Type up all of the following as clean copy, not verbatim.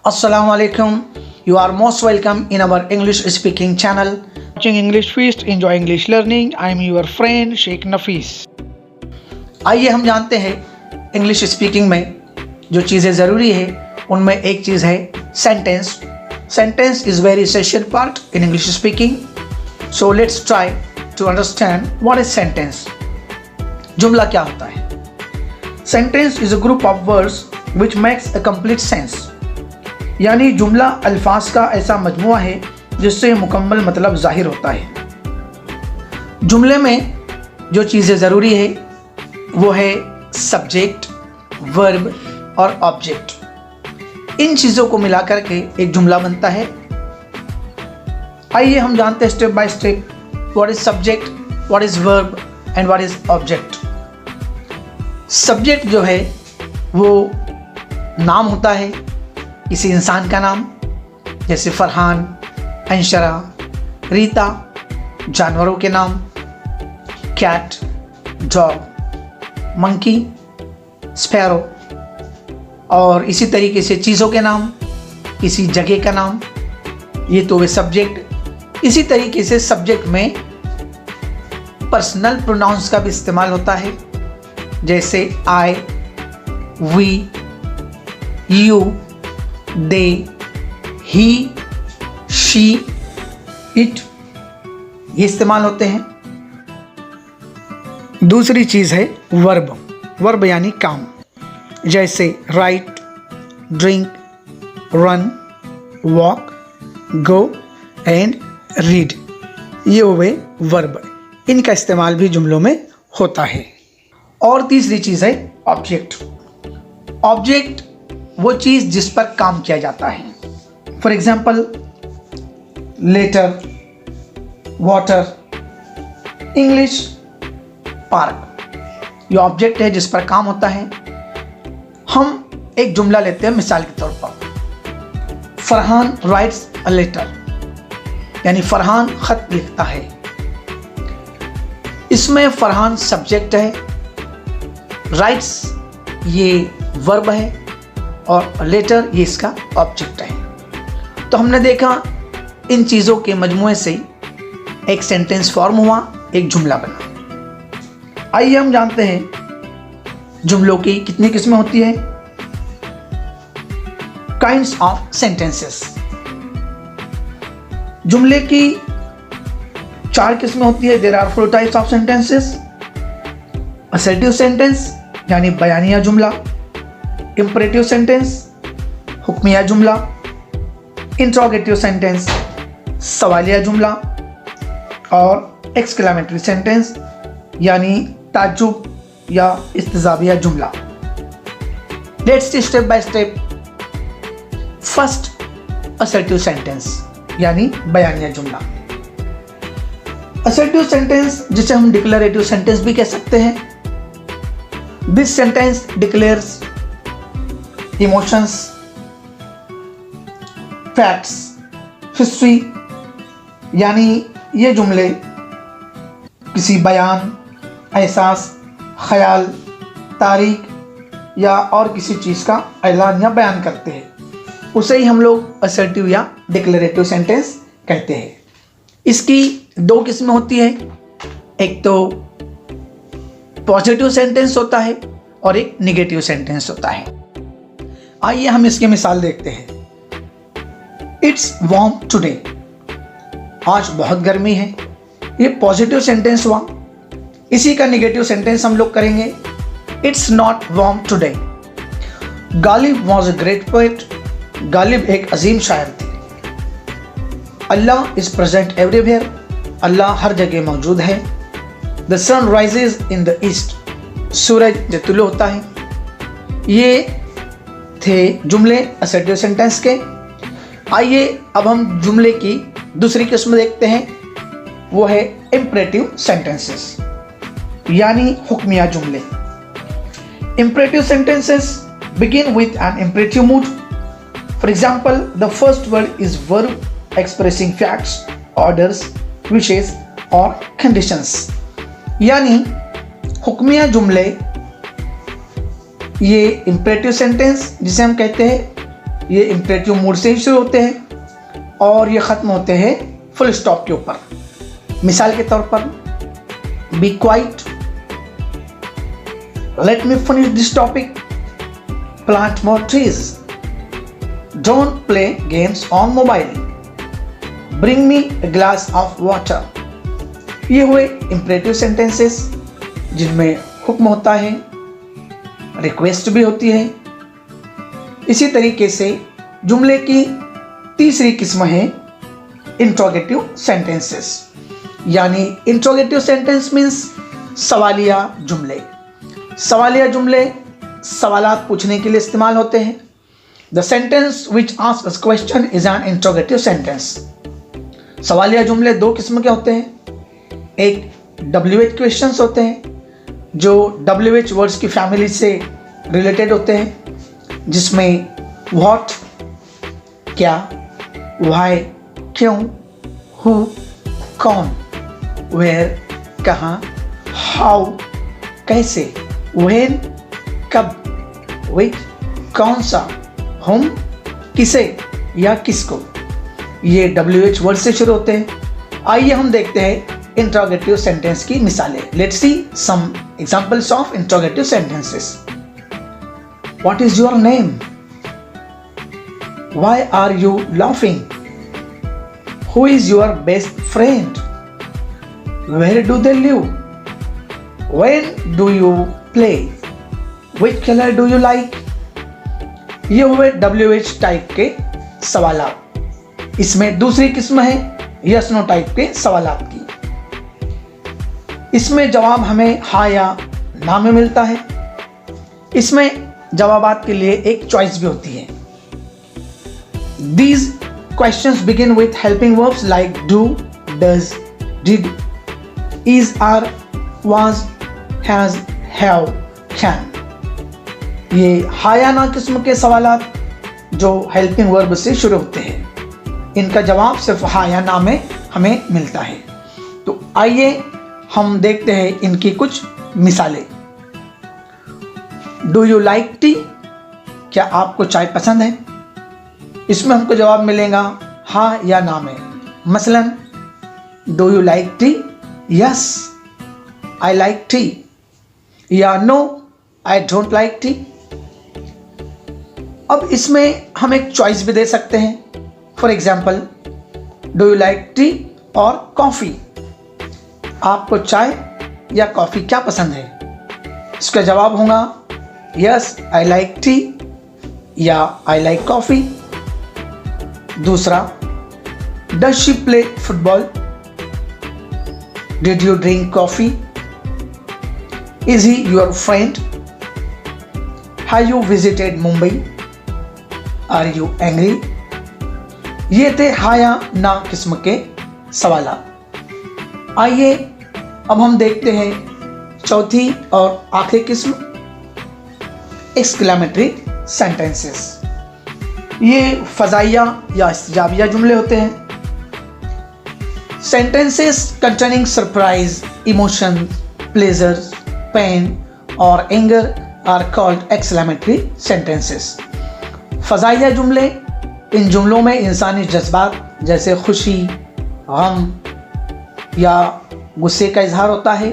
Assalamu alaikum. You are most welcome in our English speaking channel. Watching English Feast, enjoy English learning. I am your friend Sheikh Nafis. आइए हम जानते हैं English speaking में जो चीज़ें ज़रूरी है उनमें एक चीज़ है sentence. Sentence is very essential part in English speaking. So let's try to understand what is sentence. जुमला क्या होता है? Sentence is a group of words which makes a complete sense. यानी जुमला अल्फाज का ऐसा मजमुआ है जिससे मुकम्मल मतलब जाहिर होता है. जुमले में जो चीज़ें ज़रूरी है वो है सब्जेक्ट, वर्ब और ऑब्जेक्ट. इन चीज़ों को मिलाकर के एक जुमला बनता है. आइए हम जानते हैं step by step what is subject, what is verb and what is object. Subject जो है वो नाम होता है, किसी इंसान का नाम, जैसे फरहान, अंशरा, रीता. जानवरों के नाम, कैट, डॉग, मंकी, स्पैरो. और इसी तरीके से चीज़ों के नाम, किसी जगह का नाम, ये तो वे सब्जेक्ट. इसी तरीके से सब्जेक्ट में पर्सनल प्रोनाउंस का भी इस्तेमाल होता है, जैसे I, we, you, they, he, she, it, ये इस्तेमाल होते हैं. दूसरी चीज़ है वर्ब. वर्ब यानी काम, जैसे right, drink, run, walk, go and read. ये हुए वर्ब. इनका इस्तेमाल भी जुमलों में होता है. और तीसरी चीज़ है ऑब्जेक्ट. ऑब्जेक्ट वो चीज़ जिस पर काम किया जाता है. For example letter, water, English, park. ये ऑब्जेक्ट है जिस पर काम होता है. हम एक जुमला लेते हैं मिसाल के तौर पर. फरहान राइट्स अ लेटर, यानी फरहान खत लिखता है. इसमें फरहान सब्जेक्ट है, राइट्स ये वर्ब है और लेटर ये इसका ऑब्जेक्ट है. तो हमने देखा इन चीज़ों के मजमूए से एक सेंटेंस फॉर्म हुआ, एक जुमला बना. आइए हम जानते हैं जुमलों की कितनी किस्में होती है. Kinds of sentences. जुमले की 4 किस्में होती है. There are 4 types of sentences. Assertive sentence यानी बयानिया जुमला, इंपरेटिव सेंटेंस हुक्मिया जुमला, इंट्रोगेटिव सेंटेंस सवालिया जुमला और एक्सक्लेमेटरी सेंटेंस यानी ताज्जुब या इस्तिजाबिया जुमला. Let's see step by step. First, assertive sentence यानी बयानिया जुमला. असर्टिव सेंटेंस जिसे हम डिक्लेरेटिव सेंटेंस भी कह सकते हैं. This sentence declares emotions, facts, history. यानी ये जुमले किसी बयान, एहसास, ख्याल, तारीख या और किसी चीज़ का ऐलान या बयान करते हैं. उसे ही हम लोग असर्टिव या डिक्लेरेटिव सेंटेंस कहते हैं. इसकी 2 किस्में होती है. एक तो पॉजिटिव सेंटेंस होता है और एक नेगेटिव सेंटेंस होता है. आइए हम इसकी मिसाल देखते हैं. इट्स वार्म टुडे, आज बहुत गर्मी है. ये पॉजिटिव सेंटेंस हुआ. इसी का नेगेटिव सेंटेंस हम लोग करेंगे. It's not warm today. Ghalib was a great poet. Ghalib एक अजीम शायर थे. Allah is present everywhere. Allah हर जगह मौजूद है. The sun rises in the east. सूरज तुलू होता है. ये थे जुमले असर्टिव सेंटेंस के. आइए अब हम जुमले की दूसरी किस्म देखते हैं. वो है इंपरेटिव सेंटेंसेस यानी हुक्मिया जुमले. Imperative sentences begin with an imperative mood. For example the first word is verb expressing facts, orders, wishes और कंडीशंस. यानी हुक्मिया जुमले ये इंपरेटिव सेंटेंस जिसे हम कहते हैं ये इम्परेटिव मूड से ही शुरू होते हैं और ये ख़त्म होते हैं फुल स्टॉप के ऊपर। मिसाल के तौर पर be quiet, let me finish this topic, plant more trees, don't play games on mobile, bring me a glass of water. ये हुए इम्परेटिव सेंटेंसेस जिनमें हुक्म होता है, रिक्वेस्ट भी होती है। इसी तरीके से जुमले की तीसरी किस्म है इंट्रोगेटिव सेंटेंसेस, यानी इंट्रोगेटिव सेंटेंस मीन्स सवालिया जुमले। सवालिया जुमले सवालात पूछने के लिए इस्तेमाल होते हैं। The sentence which asks a question is an interrogative sentence. सवालिया जुमले दो किस्म के होते हैं। एक WH क्वेश्चंस होते हैं जो WH वर्ड्स की फैमिली से रिलेटेड होते हैं, जिसमें व्हाट क्या, व्हाई क्यों, हु कौन, वेयर कहाँ, हाउ कैसे, व्हेन कब, विच कौन सा, हुम किसे या किसको, ये WH वर्ड से शुरू होते हैं। आइए हम देखते हैं इंट्रोगेटिव सेंटेंस की मिसालें। Let's see some examples of interrogative sentences. What is your name? Why are you laughing? Who is your best friend? Where do they live? When do you play? Which colour do you like? ये हुए WH type के सवालात। इसमें दूसरी किस्म है yes no type के सवालात की। इसमें जवाब हमें हाँ या ना में मिलता है। इसमें जवाबात के लिए एक चॉइस भी होती है। These questions begin with helping verbs like do, does, did, is, are, was, has, have, can। ये हाँ या ना किस्म के सवालात जो हेल्पिंग वर्ब से शुरू होते हैं, इनका जवाब सिर्फ हाँ या ना में हमें मिलता है। तो आइए हम देखते हैं इनकी कुछ मिसालें। Do you like tea? क्या आपको चाय पसंद है? इसमें हमको जवाब मिलेगा हाँ या ना में। मसलन do you like tea? Yes I like tea, या no I don't like tea. अब इसमें हम एक चॉइस भी दे सकते हैं। For example do you like tea और कॉफ़ी? आपको चाय या कॉफ़ी क्या पसंद है? इसका जवाब होगा यस आई लाइक टी या आई लाइक कॉफ़ी। दूसरा does she play football? Did you drink coffee? Is he your friend? Have you visited Mumbai? Are you angry? ये थे हाँ या ना किस्म के सवाल। आइए अब हम देखते हैं चौथी और आखिरी किस्म एक्सक्लेमेटरी सेंटेंसेस। ये फजाइया या इस्तिजाबिया जुमले होते हैं। Sentences containing surprise, emotion, pleasure, pain और anger are called exclamatory sentences. फजाइया जुमले, इन जुमलों में इंसानी जज्बात जैसे खुशी, गम या गुस्से का इजहार होता है।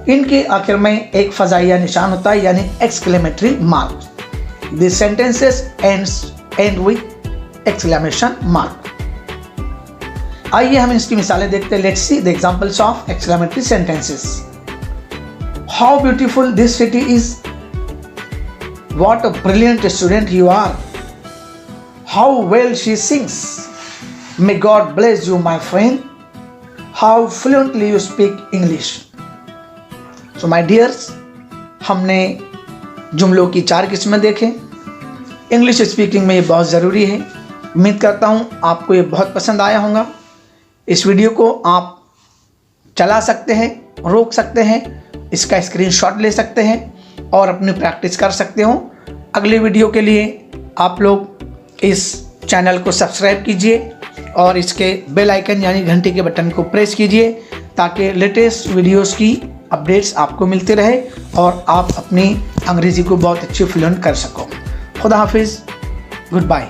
इनके आखिर में एक फजाइया निशान होता है यानी exclamatory mark. This sentences end with exclamation mark. आइए हम इसकी मिसालें देखते हैं। Let's see the examples of exclamatory sentences. How beautiful this city is. What a brilliant student you are. How well she sings. May God bless you my friend. How fluently you speak English। So my dears, हमने जुमलों की 4 किस्में देखें। English speaking में ये बहुत ज़रूरी है। उम्मीद करता हूँ आपको ये बहुत पसंद आया होगा। इस वीडियो को आप चला सकते हैं, रोक सकते हैं, इसका स्क्रीनशॉट ले सकते हैं और अपनी प्रैक्टिस कर सकते हो। अगले वीडियो के लिए आप लोग इस चैनल को सब्सक्राइब कीजिए और इसके बेल आइकन यानी घंटी के बटन को प्रेस कीजिए ताकि लेटेस्ट वीडियोस की अपडेट्स आपको मिलते रहे और आप अपनी अंग्रेज़ी को बहुत अच्छी फ्लुएंट कर सको। खुदा हाफिज़, गुड बाय।